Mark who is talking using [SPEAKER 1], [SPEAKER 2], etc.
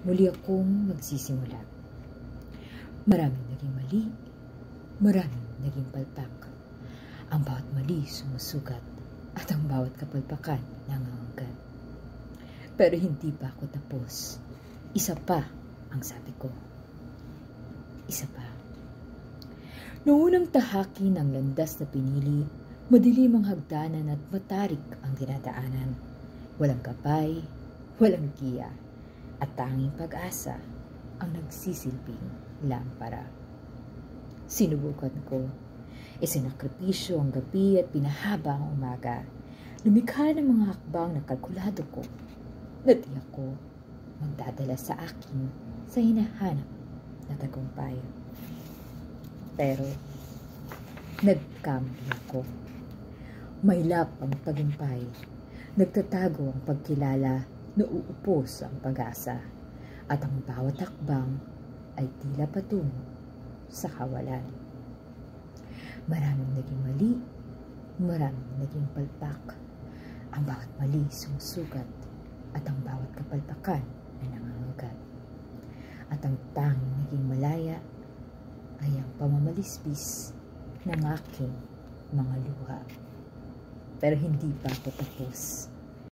[SPEAKER 1] muli akong magsisimula. Maraming naging mali, maraming naging palpak. Ang bawat mali sumusugat at ang bawat kapalpakan nangangagat. Pero hindi pa ako tapos. Isa pa ang sabi ko. Isa pa. Noong unang tahaki ng landas na pinili, madilim ang hagdanan at matarik ang dinadaanan. Walang gabay, walang giya, at tanging pag-asa ang nagsisilbing lampara. Sinubukan ko, isinakripisyo ang gabi at pinahaba ang umaga. Lumikha ng mga hakbang na kalkulado ko na di ako magdadala sa akin sa hinahanap na tagumpay. Pero nagkamali ako. Mailap ang tagumpay. Nagtatago ang pagkilala na uupos ang pag-asa. At ang bawat hakbang ay tila patungo sa kawalan. Maraming naging mali, maraming naging palpak. Ang bawat mali sumusugat at ang bawat kapalpakan ay nangangagat. At ang tanging naging malaya ay ang pamamalisbis ng aking mga luha. Pero hindi pa ako tapos.